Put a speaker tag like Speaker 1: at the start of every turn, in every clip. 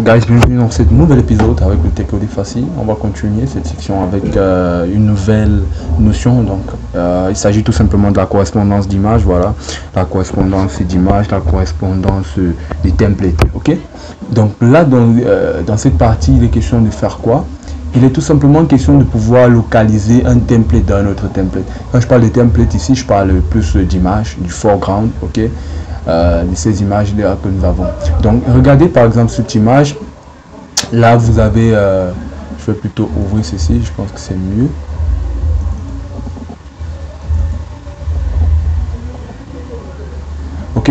Speaker 1: Guys, bienvenue dans ce nouvel épisode avec le TechOD Facile. On va continuer cette section avec une nouvelle notion. Donc, il s'agit tout simplement de la correspondance d'image. Voilà, la correspondance d'image, la correspondance des templates. Ok. Donc là, dans cette partie, il est question de faire quoi? Il est tout simplement question de pouvoir localiser un template dans un autre template. Quand je parle de template ici, je parle plus d'image, du foreground. Ok. De ces images là que nous avons. Donc regardez par exemple cette image là, vous avez je vais plutôt ouvrir ceci, je pense que c'est mieux. Ok,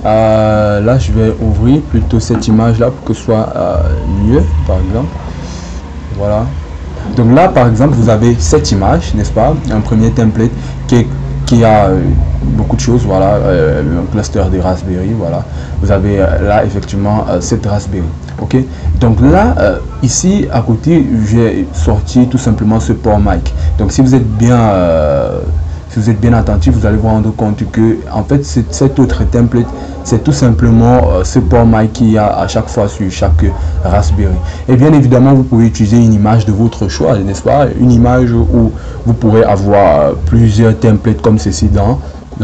Speaker 1: là je vais ouvrir plutôt cette image là pour que ce soit mieux, par exemple. Voilà, donc là par exemple vous avez cette image, n'est-ce pas, un premier template qui a beaucoup de choses. Voilà, un cluster de Raspberry. Voilà, vous avez là effectivement cette Raspberry. Ok, donc là ici à côté j'ai sorti tout simplement ce port mic. Donc si vous êtes bien attentif, vous allez vous rendre compte que en fait cet autre template, c'est tout simplement ce port mic qu'il y a à chaque fois sur chaque Raspberry. Et bien évidemment vous pouvez utiliser une image de votre choix, n'est-ce pas, une image où vous pourrez avoir plusieurs templates comme ceci dans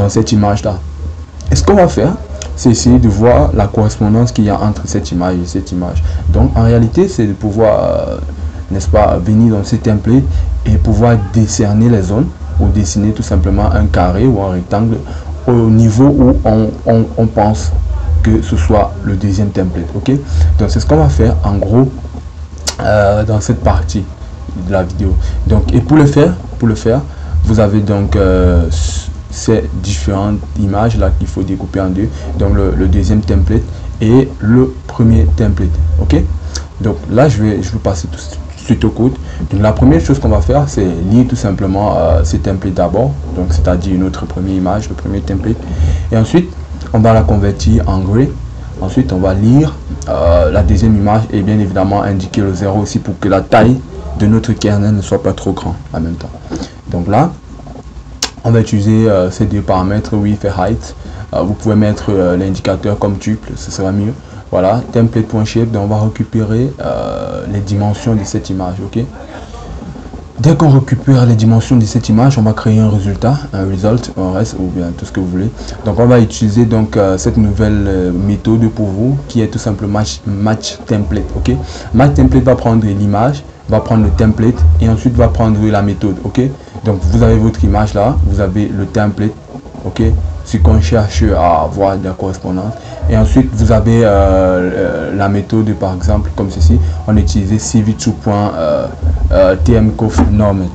Speaker 1: cette image là. Et ce qu'on va faire, c'est essayer de voir la correspondance qu'il y a entre cette image et cette image. Donc en réalité c'est de pouvoir n'est-ce pas, venir dans ces templates et pouvoir décerner les zones ou dessiner tout simplement un carré ou un rectangle au niveau où on pense que ce soit le deuxième template. Ok, donc c'est ce qu'on va faire en gros dans cette partie de la vidéo. Donc, et pour le faire vous avez donc ces différentes images là qu'il faut découper en deux. Donc le deuxième template et le premier template. Ok, donc là je vais passer tout suite au code. Donc la première chose qu'on va faire, c'est lire tout simplement ces templates d'abord, donc c'est-à-dire notre première image, le premier template, et ensuite on va la convertir en gray. Ensuite on va lire la deuxième image et bien évidemment indiquer le 0 aussi pour que la taille de notre kernel ne soit pas trop grand en même temps. Donc là on va utiliser ces deux paramètres, width et height. Vous pouvez mettre l'indicateur comme tuple, ce sera mieux. Voilà, template.shape, donc on va récupérer les dimensions de cette image. Ok, dès qu'on récupère les dimensions de cette image, on va créer un résultat, un result, un reste ou bien tout ce que vous voulez. Donc on va utiliser donc cette nouvelle méthode pour vous qui est tout simplement match template. Ok, match template va prendre l'image, va prendre le template et ensuite va prendre la méthode. Ok, donc vous avez votre image là, vous avez le template. Ok, si on cherche à avoir de la correspondance, et ensuite vous avez la méthode par exemple comme ceci, on utilise cv2.tmconf.normet.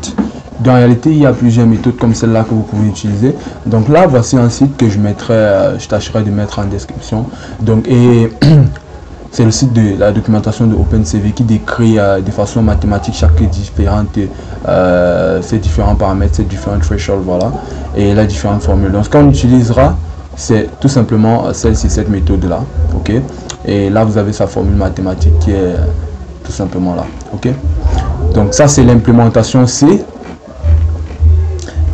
Speaker 1: Dans la réalité il y a plusieurs méthodes comme celle-là que vous pouvez utiliser. Donc là voici un site que je mettrai, je tâcherai de mettre en description. Donc et c'est le site de la documentation de OpenCV qui décrit de façon mathématique chaque différente ces différents paramètres, ces différents thresholds, voilà, et la différente formule. Donc ce qu'on utilisera, c'est tout simplement celle-ci, cette méthode là. Ok, et là vous avez sa formule mathématique qui est tout simplement là. Ok, donc ça c'est l'implémentation C,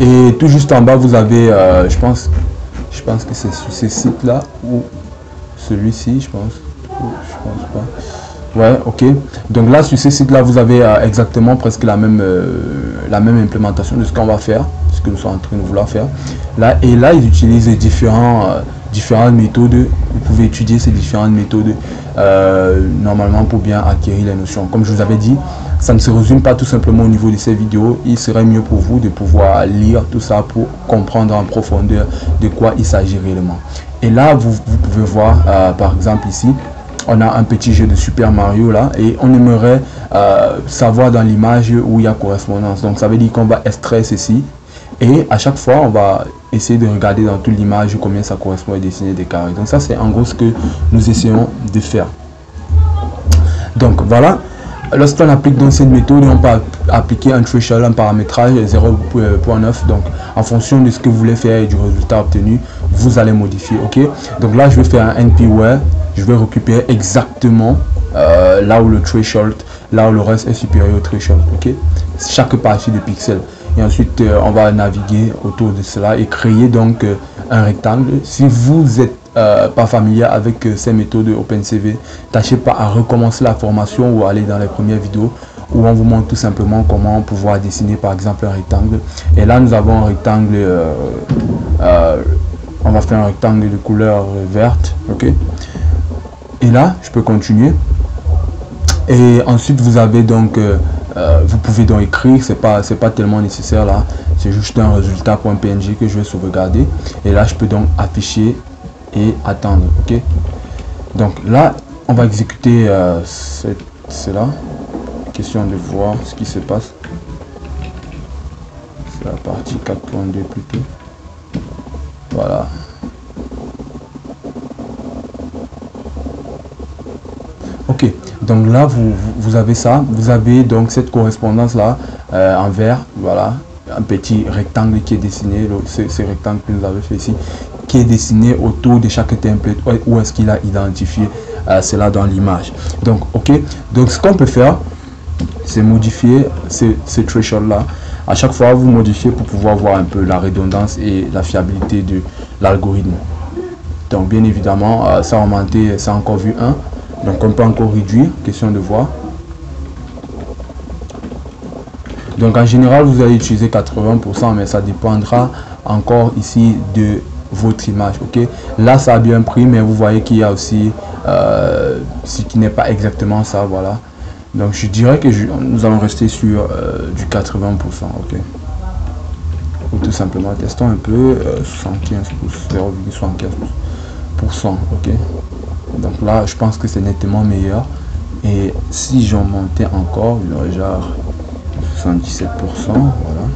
Speaker 1: et tout juste en bas vous avez je pense que c'est sur ce site là ou celui-ci, je pense pas. Ouais, ok, donc là sur ce site là vous avez exactement presque la même implémentation de ce qu'on va faire, ce que nous sommes en train de vouloir faire là. Et là ils utilisent différentes méthodes. Vous pouvez étudier ces différentes méthodes normalement pour bien acquérir les notions. Comme je vous avais dit, ça ne se résume pas tout simplement au niveau de ces vidéos. Il serait mieux pour vous de pouvoir lire tout ça pour comprendre en profondeur de quoi il s'agit réellement. Et là vous pouvez voir par exemple ici on a un petit jeu de Super Mario là, et on aimerait savoir dans l'image où il y a correspondance. Donc ça veut dire qu'on va extraire ceci et à chaque fois on va essayer de regarder dans toute l'image combien ça correspond et dessiner des carrés. Donc ça c'est en gros ce que nous essayons de faire. Donc voilà, lorsqu'on applique dans cette méthode, on peut appliquer un threshold, un paramétrage 0.9. donc en fonction de ce que vous voulez faire et du résultat obtenu, vous allez modifier. Ok, donc là je vais faire un np-where, je vais récupérer exactement là où le threshold, là où le reste est supérieur au threshold. Ok, chaque partie de pixels, et ensuite on va naviguer autour de cela et créer donc un rectangle. Si vous êtes pas familier avec ces méthodes de OpenCV, tâchez pas à recommencer la formation ou aller dans les premières vidéos où on vous montre tout simplement comment pouvoir dessiner par exemple un rectangle. Et là nous avons un rectangle, on va faire un rectangle de couleur verte, ok. Et là je peux continuer. Et ensuite vous avez donc vous pouvez donc écrire, c'est pas tellement nécessaire là, c'est juste un résultat pour un PNG que je vais sauvegarder. Et là je peux donc afficher et attendre, ok. Donc là on va exécuter cela. Question de voir ce qui se passe. C'est la partie 4.2 plutôt. Voilà. Ok, donc là vous avez ça, vous avez donc cette correspondance là en vert, voilà, un petit rectangle qui est dessiné, ce rectangle que nous avons fait ici, qui est dessiné autour de chaque template. Où est-ce qu'il a identifié cela dans l'image. Donc ok, donc ce qu'on peut faire, c'est modifier ce threshold là. À chaque fois vous modifiez pour pouvoir voir un peu la redondance et la fiabilité de l'algorithme. Donc bien évidemment ça a augmenté, ça a encore vu 1, donc on peut encore réduire, question de voir. Donc en général vous allez utiliser 80%, mais ça dépendra encore ici de votre image, ok. Là ça a bien pris, mais vous voyez qu'il y a aussi ce qui n'est pas exactement ça, voilà. Donc je dirais que nous allons rester sur du 80%, ok. Ou tout simplement testons un peu 0,75%, ok. Donc là je pense que c'est nettement meilleur. Et si j'en montais encore, il y aurait genre 77%, voilà.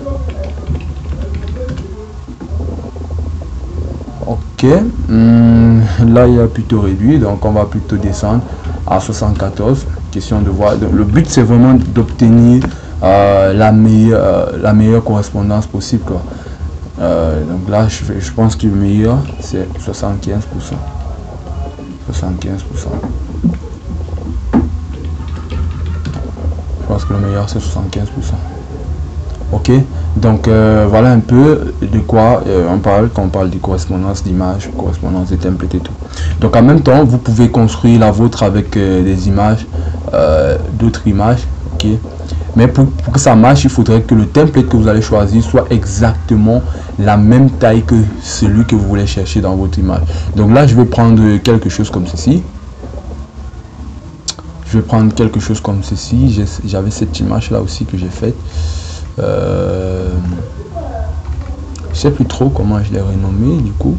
Speaker 1: Ok, là il a plutôt réduit, donc on va plutôt descendre à 74. Question de voir, donc, le but c'est vraiment d'obtenir la meilleure correspondance possible, quoi. Donc là je pense que le meilleur c'est 75%. 75%. Je pense que le meilleur c'est 75%. Ok, donc voilà un peu de quoi on parle quand on parle de correspondance d'image, correspondance de template et tout. Donc en même temps vous pouvez construire la vôtre avec des images, d'autres images, ok. Mais pour que ça marche, il faudrait que le template que vous allez choisir soit exactement la même taille que celui que vous voulez chercher dans votre image. Donc là je vais prendre quelque chose comme ceci. Je vais prendre quelque chose comme ceci. J'avais cette image là aussi que j'ai faite. Je sais plus trop comment je l'ai renommé du coup.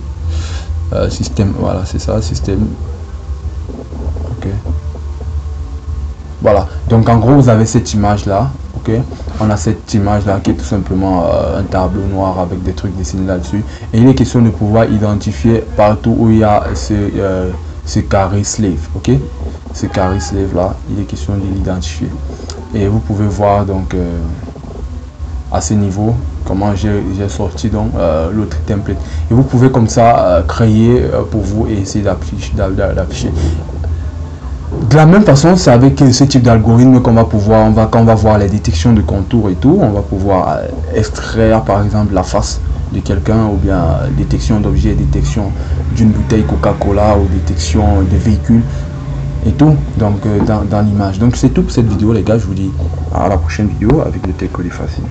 Speaker 1: Système, voilà, c'est ça, système. Ok. Voilà, donc en gros vous avez cette image là, ok. On a cette image là qui est tout simplement un tableau noir avec des trucs dessinés là-dessus. Et il est question de pouvoir identifier partout où il y a ce carré slave, ok. Ce carré slave là, il est question de l'identifier. Et vous pouvez voir donc à ce niveau comment j'ai sorti donc l'autre template. Et vous pouvez comme ça créer pour vous et essayer d'afficher. De la même façon, c'est avec ce type d'algorithme qu'on va pouvoir, quand on va voir les détections de contours et tout, on va pouvoir extraire par exemple la face de quelqu'un, ou bien détection d'objets, détection d'une bouteille Coca-Cola, ou détection de véhicules et tout, donc dans l'image. Donc c'est tout pour cette vidéo les gars, je vous dis à la prochaine vidéo avec le Tech Code Facile.